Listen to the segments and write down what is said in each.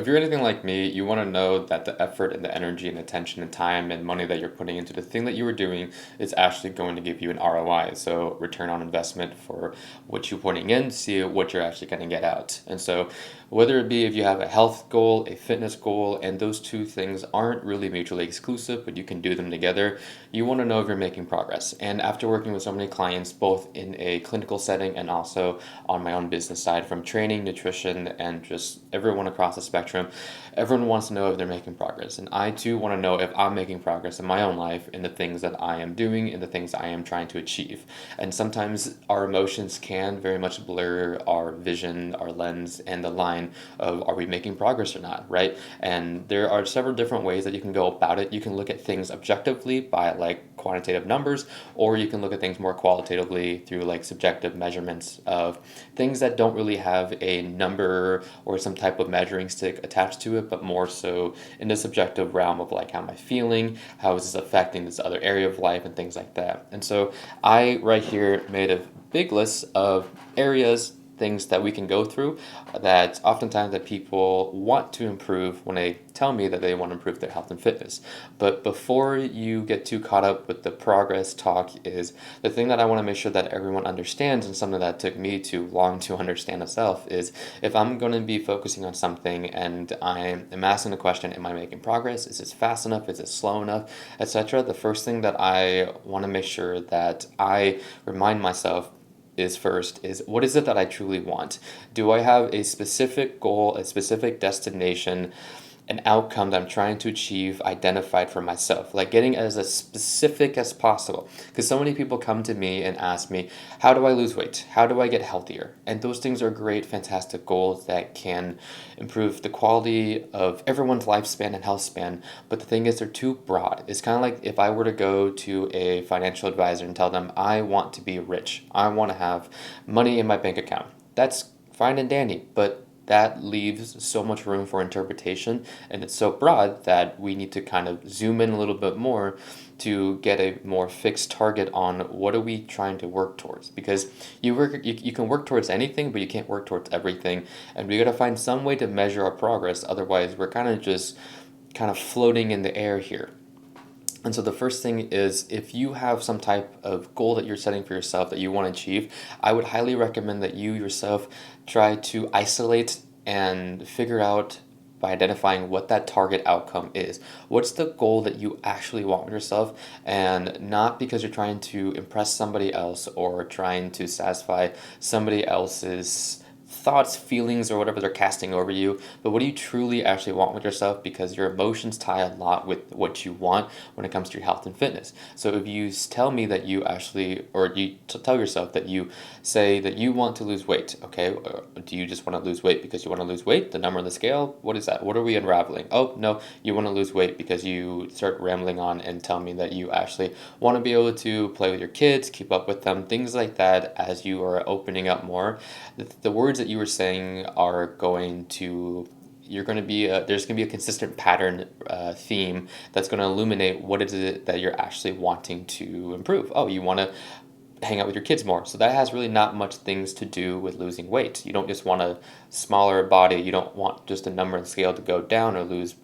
If you're anything like me, you want to know that the effort and the energy and attention and time and money that you're putting into the thing that you were doing is actually going to give you an ROI. So, return on investment for what you're putting in, see what you're actually going to get out. And so, whether it be if you have a health goal, a fitness goal, and those two things aren't really mutually exclusive, but you can do them together, you want to know if you're making progress. And after working with so many clients, both in a clinical setting and also on my own business side, from training, nutrition, and just everyone across the spectrum, everyone wants to know if they're making progress. And I too want to know if I'm making progress in my own life, in the things that I am doing, in the things I am trying to achieve. And sometimes our emotions can very much blur our vision, our lens, and the line of are we making progress or not, right? And there are several different ways that you can go about it. You can look at things objectively by like quantitative numbers, or you can look at things more qualitatively through like subjective measurements of things that don't really have a number or some type of measuring stick attached to it, but more so in the subjective realm of like how am I feeling, how is this affecting this other area of life, and things like that. And so I right here made a big list of areas, things that we can go through that oftentimes that people want to improve when they tell me that they want to improve their health and fitness. But before you get too caught up with the progress talk, is the thing that I want to make sure that everyone understands, and something that took me too long to understand myself, is if I'm going to be focusing on something and I am asking the question, am I making progress? Is this fast enough? Is it slow enough? Etc. The first thing that I want to make sure that I remind myself is first is what is it that I truly want? Do I have a specific goal, a specific destination, an outcome that I'm trying to achieve identified for myself, like getting as specific as possible? Because so many people come to me and ask me, how do I lose weight? How do I get healthier? And those things are great, fantastic goals that can improve the quality of everyone's lifespan and health span. But the thing is, they're too broad. It's kind of like if I were to go to a financial advisor and tell them, I want to be rich, I want to have money in my bank account. That's fine and dandy, but that leaves so much room for interpretation, and it's so broad that we need to kind of zoom in a little bit more to get a more fixed target on what are we trying to work towards. Because you can work towards anything, but you can't work towards everything, and we got to find some way to measure our progress. Otherwise we're kind of just kind of floating in the air here. And so the first thing is, if you have some type of goal that you're setting for yourself that you want to achieve, I would highly recommend that you yourself try to isolate and figure out by identifying what that target outcome is. What's the goal that you actually want with yourself? And not because you're trying to impress somebody else or trying to satisfy somebody else's thoughts, feelings, or whatever they're casting over you, but what do you truly actually want with yourself? Because your emotions tie a lot with what you want when it comes to your health and fitness. So if you tell me that you actually, or you tell yourself that you say that you want to lose weight, okay, do you just want to lose weight because you want to lose weight, the number on the scale? What is that? What are we unraveling? Oh, no, you want to lose weight because you start rambling on and tell me that you actually want to be able to play with your kids, keep up with them, things like that. As you are opening up more, the words that you were saying are going to, you're going to be there's going to be a consistent pattern, theme that's going to illuminate what is it that you're actually wanting to improve. Oh, you want to hang out with your kids more. So that has really not much things to do with losing weight. You don't just want a smaller body. You don't want just a number and scale to go down or lose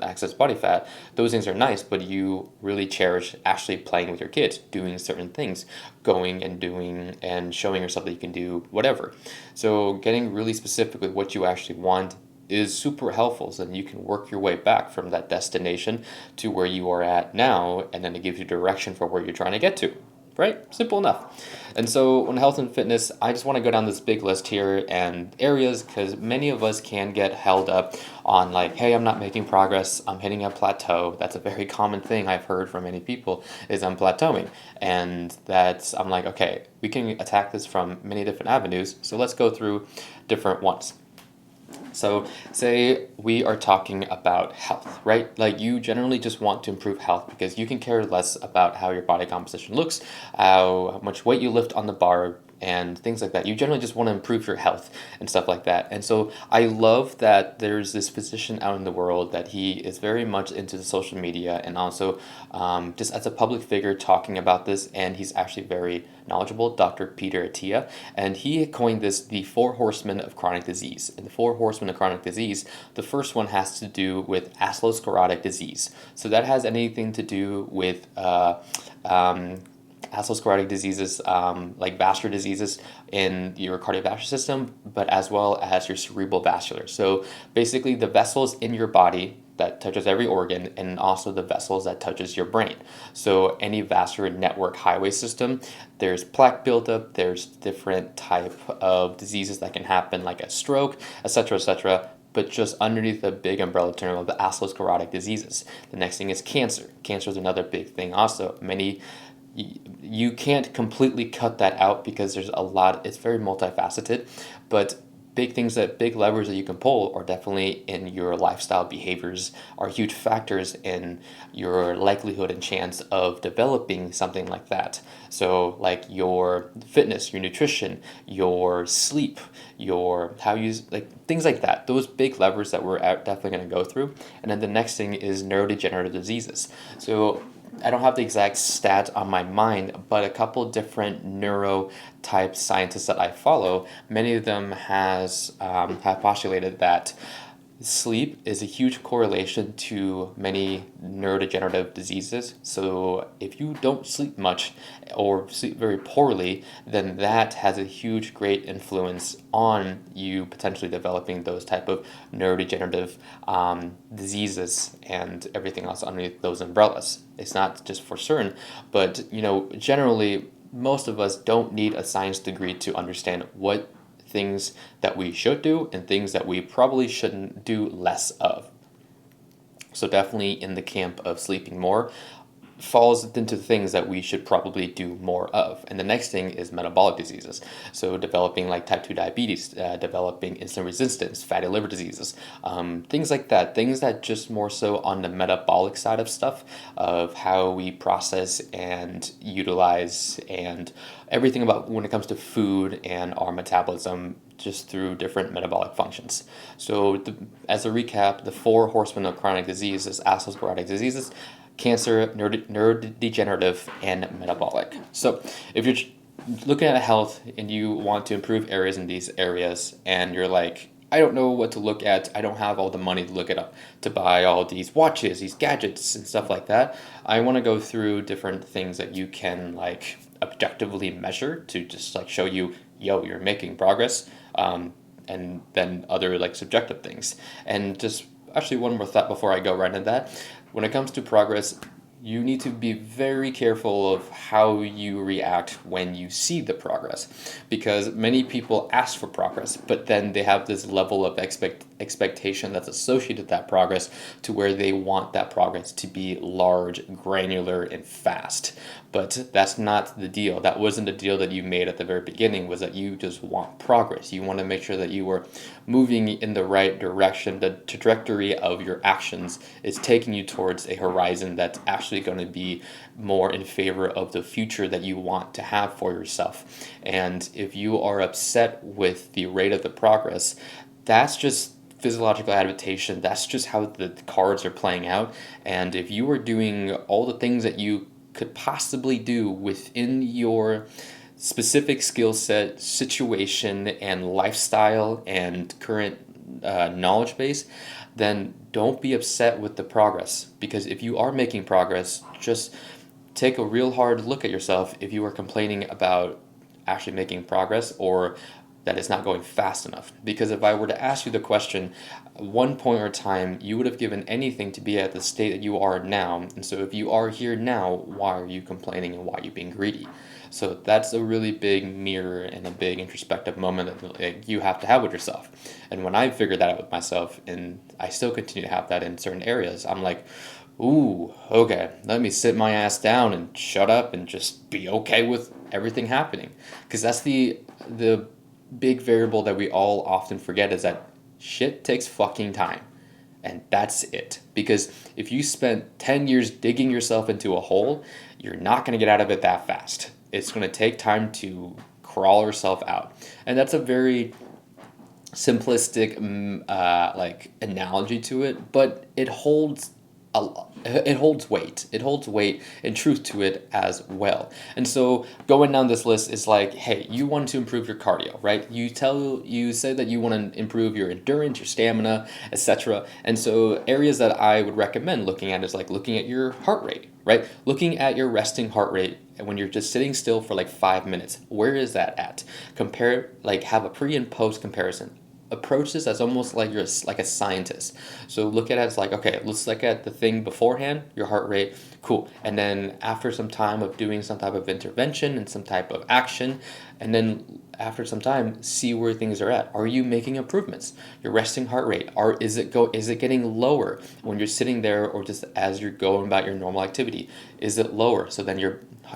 excess body fat. Those things are nice, but you really cherish actually playing with your kids, doing certain things, going and doing and showing yourself that you can do whatever. So getting really specific with what you actually want is super helpful, so then you can work your way back from that destination to where you are at now, and then it gives you direction for where you're trying to get to. Right? Simple enough. And so on health and fitness, I just want to go down this big list here and areas, because many of us can get held up on like, hey, I'm not making progress, I'm hitting a plateau. That's a very common thing I've heard from many people, is I'm plateauing. And that's, I'm like, okay, we can attack this from many different avenues. So let's go through different ones. So, say we are talking about health, right? Like, you generally just want to improve health because you can care less about how your body composition looks, how much weight you lift on the bar, and things like that. You generally just want to improve your health and stuff like that. And so I love that there's this physician out in the world that he is very much into the social media, and also just as a public figure talking about this, and he's actually very knowledgeable, Dr. Peter Attia, and he coined this the four horsemen of chronic disease. And the four horsemen of chronic disease, the first one has to do with atherosclerotic disease. So that has anything to do with atherosclerotic diseases, like vascular diseases in your cardiovascular system, but as well as your cerebral vascular. So basically the vessels in your body that touches every organ, and also the vessels that touches your brain. So any vascular network highway system, there's plaque buildup, there's different type of diseases that can happen, like a stroke, etc., etc., but just underneath the big umbrella term of the atherosclerotic diseases. The next thing is cancer. Cancer is another big thing also. You can't completely cut that out because there's a lot, it's very multifaceted, but big levers that you can pull are definitely in your lifestyle behaviors, are huge factors in your likelihood and chance of developing something like that. So like your fitness, your nutrition, your sleep, your how you like things like that. Those big levers that we're definitely going to go through. And then the next thing is neurodegenerative diseases. So I don't have the exact stat on my mind, but a couple different neuro type scientists that I follow, many of them have postulated that sleep is a huge correlation to many neurodegenerative diseases. So if you don't sleep much or sleep very poorly, then that has a huge, great influence on you potentially developing those type of neurodegenerative diseases and everything else underneath those umbrellas. It's not just for certain, but generally most of us don't need a science degree to understand what things that we should do and things that we probably shouldn't do less of. So definitely in the camp of sleeping more falls into things that we should probably do more of. And the next thing is metabolic diseases. So developing like type 2 diabetes, developing insulin resistance, fatty liver diseases, things like that. Things that just more so on the metabolic side of stuff, of how we process and utilize and everything about when it comes to food and our metabolism just through different metabolic functions. So as a recap, the four horsemen of chronic disease is atherosclerotic diseases, cancer, neurodegenerative, and metabolic. So if you're looking at health and you want to improve areas in these areas, and you're like, I don't know what to look at, I don't have all the money to look it up, to buy all these watches, these gadgets, and stuff like that, I want to go through different things that you can like objectively measure to just like show you, yo, you're making progress, and then other like subjective things. And just actually one more thought before I go right into that. When it comes to progress, you need to be very careful of how you react when you see the progress, because many people ask for progress, but then they have this level of expectation that's associated with that progress, to where they want that progress to be large, granular, and fast. But that's not the deal. That wasn't the deal that you made at the very beginning, was that you just want progress. You want to make sure that you were moving in the right direction. The trajectory of your actions is taking you towards a horizon that's actually going to be more in favor of the future that you want to have for yourself. And if you are upset with the rate of the progress, that's just physiological adaptation. That's just how the cards are playing out. And if you are doing all the things that you could possibly do within your specific skill set, situation, and lifestyle and current knowledge base, then don't be upset with the progress. Because if you are making progress, just take a real hard look at yourself if you are complaining about actually making progress, or that it's not going fast enough. Because if I were to ask you the question, one point or time, you would have given anything to be at the state that you are now. And so if you are here now, why are you complaining and why are you being greedy? So that's a really big mirror and a big introspective moment that you have to have with yourself. And when I figured that out with myself, and I still continue to have that in certain areas, I'm like, ooh, okay, let me sit my ass down and shut up and just be okay with everything happening. Because that's the big variable that we all often forget, is that shit takes fucking time. And that's it. Because if you spent 10 years digging yourself into a hole, you're not going to get out of it that fast. It's going to take time to crawl herself out. And that's a very simplistic like analogy to it, but it holds weight. It holds weight and truth to it as well. And so going down this list is like, hey, you want to improve your cardio, right? You say that you want to improve your endurance, your stamina, etc. And so areas that I would recommend looking at is like looking at your heart rate, right? Looking at your resting heart rate and when you're just sitting still for like 5 minutes, where is that at? Compare, like have a pre and post comparison. Approach this as almost like you're like a scientist. So look at it as like, okay, let's look at the thing beforehand, your heart rate, cool. And then after some time of doing some type of intervention and some type of action, and then after some time, see where things are at. Are you making improvements? Your resting heart rate, is it getting lower when you're sitting there or just as you're going about your normal activity? Is it lower? So then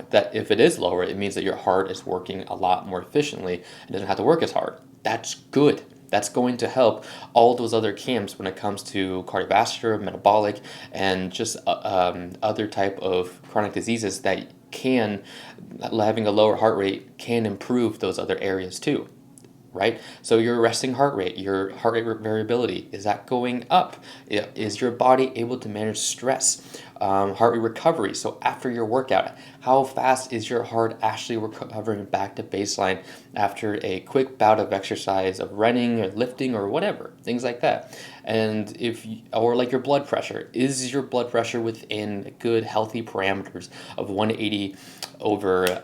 that if it is lower, it means that your heart is working a lot more efficiently. It doesn't have to work as hard. That's good. That's going to help all those other camps when it comes to cardiovascular, metabolic, and just other type of chronic diseases that having a lower heart rate can improve those other areas too, right? So your resting heart rate, your heart rate variability, is that going up? Is your body able to manage stress? Heart rate recovery, so after your workout, how fast is your heart actually recovering back to baseline after a quick bout of exercise, of running or lifting or whatever, things like that. And or like your blood pressure, is your blood pressure within good healthy parameters of 180 over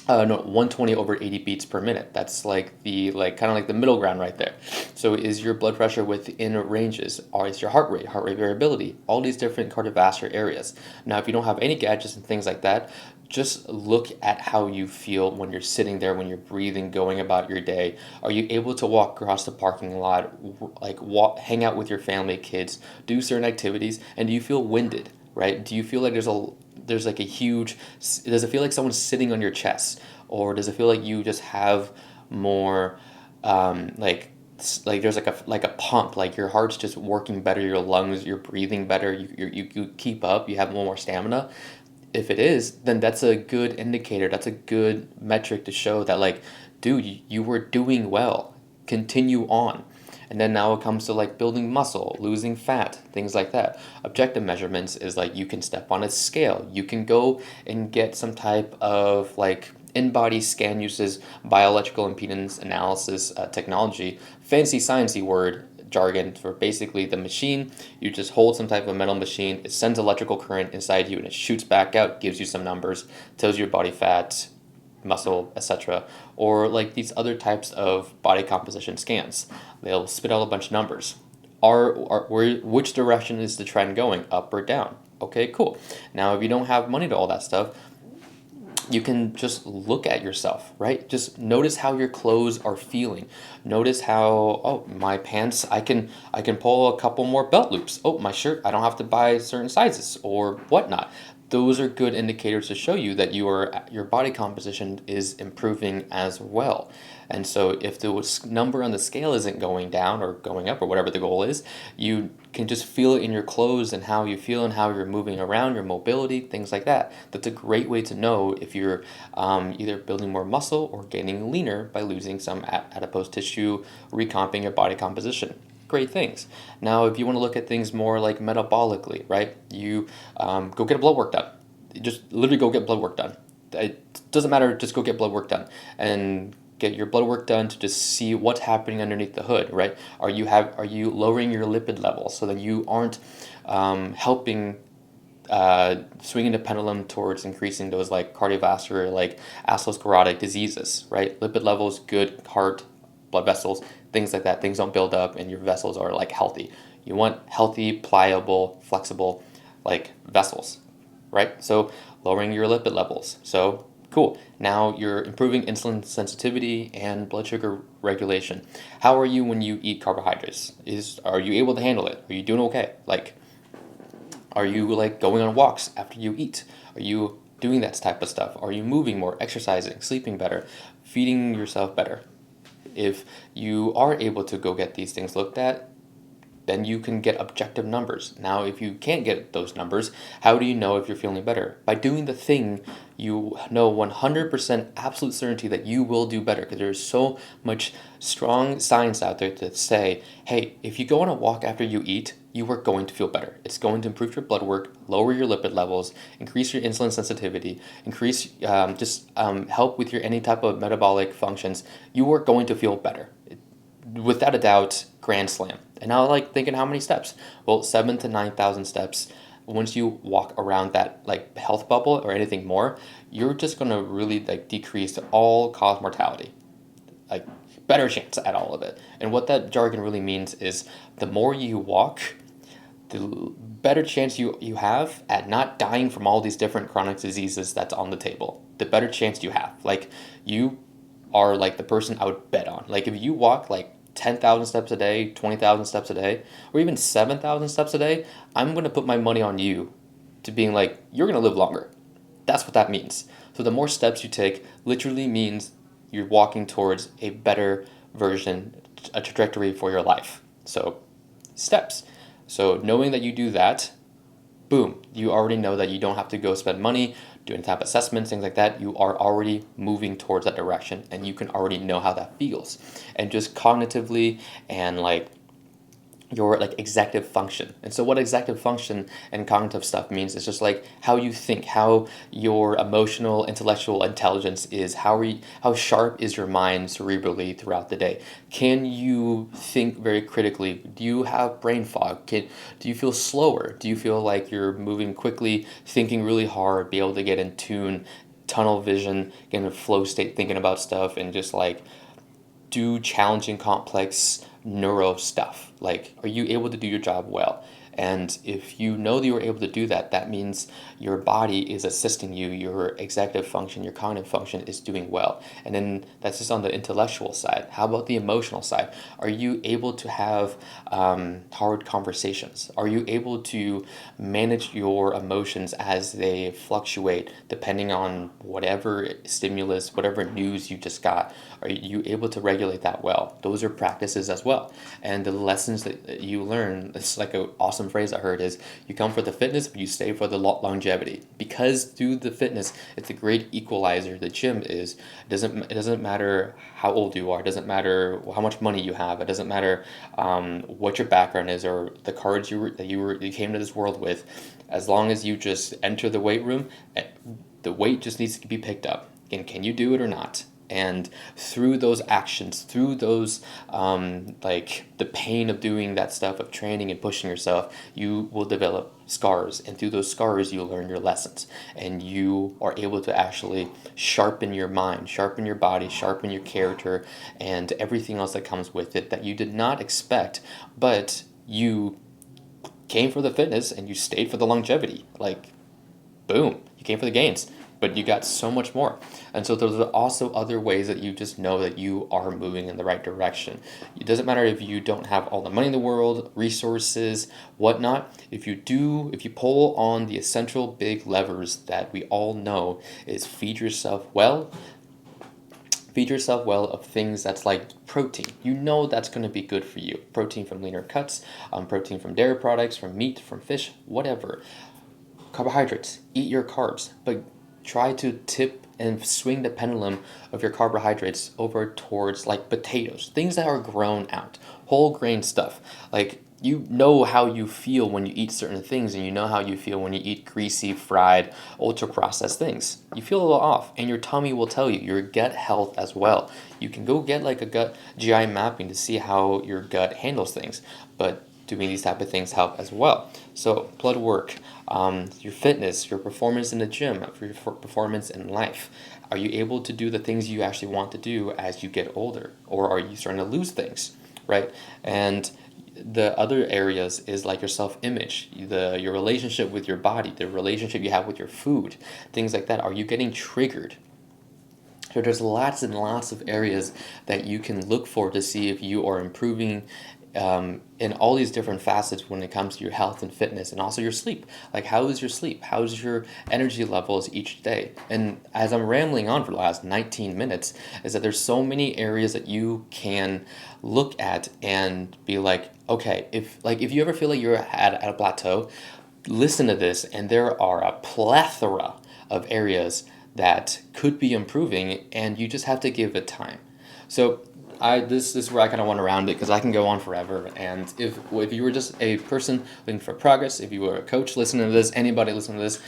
120 over 80 beats per minute. That's like kind of like the middle ground right there. So is your blood pressure within ranges? Or is your heart rate variability, all these different cardiovascular areas. Now, if you don't have any gadgets and things like that, just look at how you feel when you're sitting there, when you're breathing, going about your day. Are you able to walk across the parking lot, like hang out with your family, kids, do certain activities, and do you feel winded, right? Do you feel like does it feel like someone's sitting on your chest, or does it feel like you just have more like there's like a pump, like your heart's just working better, your lungs, you're breathing better, you keep up, you have more stamina? If it is, then that's a good indicator, that's a good metric to show that, like, dude, you were doing well, continue on. And then now it comes to like building muscle, losing fat, things like that. Objective measurements is like you can step on a scale. You can go and get some type of like in-body scan, uses bioelectrical impedance analysis technology, fancy sciencey word jargon for basically the machine. You just hold some type of metal machine, it sends electrical current inside you and it shoots back out, gives you some numbers, tells you your body fat, muscle, etc. Or like these other types of body composition scans. They'll spit out a bunch of numbers. Which direction is the trend going, up or down? Okay, cool. Now, if you don't have money to all that stuff, you can just look at yourself, right? Just notice how your clothes are feeling. Notice how, oh, my pants, I can pull a couple more belt loops. Oh, my shirt, I don't have to buy certain sizes or whatnot. Those are good indicators to show you that your body composition is improving as well. And so if the number on the scale isn't going down or going up or whatever the goal is, you can just feel it in your clothes and how you feel and how you're moving around, your mobility, things like that. That's a great way to know if you're either building more muscle or getting leaner by losing some adipose tissue, recomping your body composition. Great things. Now, if you want to look at things more like metabolically, right? You go get a blood work done. Just literally go get blood work done. It doesn't matter. Just go get blood work done and get your blood work done to just see what's happening underneath the hood, right? Are you lowering your lipid levels so that you aren't helping swinging the pendulum towards increasing those like cardiovascular, like atherosclerotic diseases, right? Lipid levels, good heart, blood vessels, things like that. Things don't build up and your vessels are like healthy. You want healthy, pliable, flexible like vessels, right? So lowering your lipid levels. So cool. Now you're improving insulin sensitivity and blood sugar regulation. How are you when you eat carbohydrates? Are you able to handle it? Are you doing okay? Like, are you like going on walks after you eat? Are you doing that type of stuff? Are you moving more, exercising, sleeping better, feeding yourself better? If you are able to go get these things looked at, Then you can get objective numbers. Now, if you can't get those numbers, how do you know if you're feeling better? By doing the thing you know 100% absolute certainty that you will do better, because there's so much strong science out there to say, hey, if you go on a walk after you eat, you are going to feel better. It's going to improve your blood work, lower your lipid levels, increase your insulin sensitivity, increase help with your any type of metabolic functions. You are going to feel better. Without a doubt, grand slam. And now, like, thinking how many steps? Well, 7 to 9,000 steps. Once you walk around that like health bubble or anything more, you're just gonna really like decrease all cause mortality. Like, better chance at all of it. And what that jargon really means is the more you walk, the better chance you have at not dying from all these different chronic diseases that's on the table. The better chance you have. Like, you are like the person I would bet on. Like, if you walk like 10,000 steps a day, 20,000 steps a day, or even 7,000 steps a day, I'm going to put my money on you to being like, you're going to live longer. That's what that means. So the more steps you take literally means you're walking towards a better version, a trajectory for your life. So steps. So knowing that you do that, boom, you already know that you don't have to go spend money doing type assessments, things like that. You are already moving towards that direction, and you can already know how that feels. And just cognitively and like your like executive function. And so what executive function and cognitive stuff means is just like how you think, how your emotional, intellectual intelligence is, how sharp is your mind cerebrally throughout the day. Can you think very critically? Do you have brain fog? Do you feel slower? Do you feel like you're moving quickly, thinking really hard, be able to get in tune, tunnel vision, get in a flow state thinking about stuff, and just like do challenging, complex neuro stuff? Like, are you able to do your job well? And if you know that you're able to do that, that means your body is assisting you, your executive function, your cognitive function is doing well. And then that's just on the intellectual side. How about the emotional side? Are you able to have hard conversations? Are you able to manage your emotions as they fluctuate depending on whatever stimulus, whatever news you just got? Are you able to regulate that well? Those are practices as well. And the lessons that you learn, it's like an awesome phrase I heard is, you come for the fitness, but you stay for the longevity. Because through the fitness, it's a great equalizer. The gym is. It doesn't matter how old you are. It doesn't matter how much money you have. It doesn't matter what your background is or the cards you came to this world with. As long as you just enter the weight room, the weight just needs to be picked up. And can you do it or not? And through those actions, through those like the pain of doing that stuff, of training and pushing yourself, you will develop scars, and through those scars you learn your lessons, and you are able to actually sharpen your mind, sharpen your body, sharpen your character, and everything else that comes with it that you did not expect, but you came for the fitness and you stayed for the longevity. Like, boom, you came for the gains, but you got so much more. And so there's also other ways that you just know that you are moving in the right direction. It doesn't matter if you don't have all the money in the world, resources, whatnot. If you pull on the essential big levers that we all know is feed yourself well of things that's like protein. You know that's going to be good for you. Protein from leaner cuts, protein from dairy products, from meat, from fish, whatever. Carbohydrates, eat your carbs, but try to tip and swing the pendulum of your carbohydrates over towards like potatoes, things that are grown out, whole grain stuff. Like, you know how you feel when you eat certain things, and you know how you feel when you eat greasy, fried, ultra processed things. You feel a little off, and your tummy will tell you, your gut health as well. You can go get like a gut GI mapping to see how your gut handles things, but doing these type of things help as well. So blood work, your fitness, your performance in the gym, your performance in life. Are you able to do the things you actually want to do as you get older? Or are you starting to lose things, right? And the other areas is like your self-image, your relationship with your body, the relationship you have with your food, things like that. Are you getting triggered? So there's lots and lots of areas that you can look for to see if you are improving in all these different facets when it comes to your health and fitness and also your sleep. Like, how is your sleep? How's your energy levels each day? And as I'm rambling on for the last 19 minutes, is that there's so many areas that you can look at and be like, okay, if you ever feel like you're at a plateau, listen to this, and there are a plethora of areas that could be improving, and you just have to give it time. So this is where I kind of want to round it, because I can go on forever. And if you were just a person looking for progress, if you were a coach listening to this, anybody listening to this,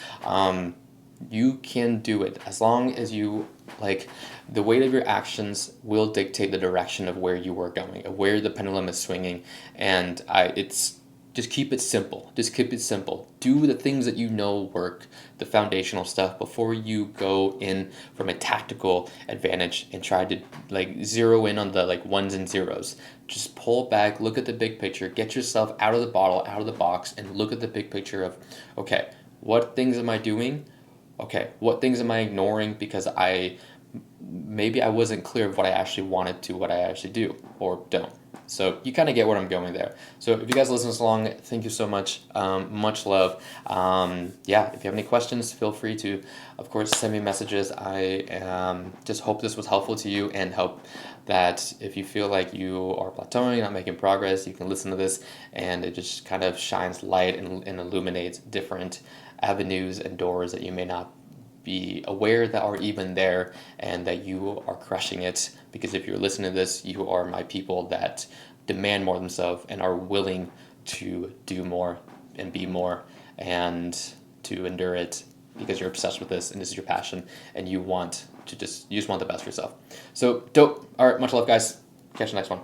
you can do it as long as you like. The weight of your actions will dictate the direction of where you are going, of where the pendulum is swinging, and it's just keep it simple. Just keep it simple. Do the things that you know work, the foundational stuff, before you go in from a tactical advantage and try to like zero in on the like ones and zeros. Just pull back, look at the big picture, get yourself out of the bottle, out of the box, and look at the big picture of, okay, what things am I doing? Okay, what things am I ignoring because maybe I wasn't clear of what I actually wanted to, what I actually do or don't. So you kind of get where I'm going there. So if you guys listen this long, thank you so much. Much love. Yeah, if you have any questions, feel free to, of course, send me messages. I just hope this was helpful to you, and hope that if you feel like you are plateauing, not making progress, you can listen to this, and it just kind of shines light and illuminates different avenues and doors that you may not be aware that are even there, and that you are crushing it. Because if you're listening to this, you are my people that demand more of themselves and are willing to do more and be more and to endure it, because you're obsessed with this and this is your passion, and you just want the best for yourself. So dope. All right, much love, guys. Catch you next one.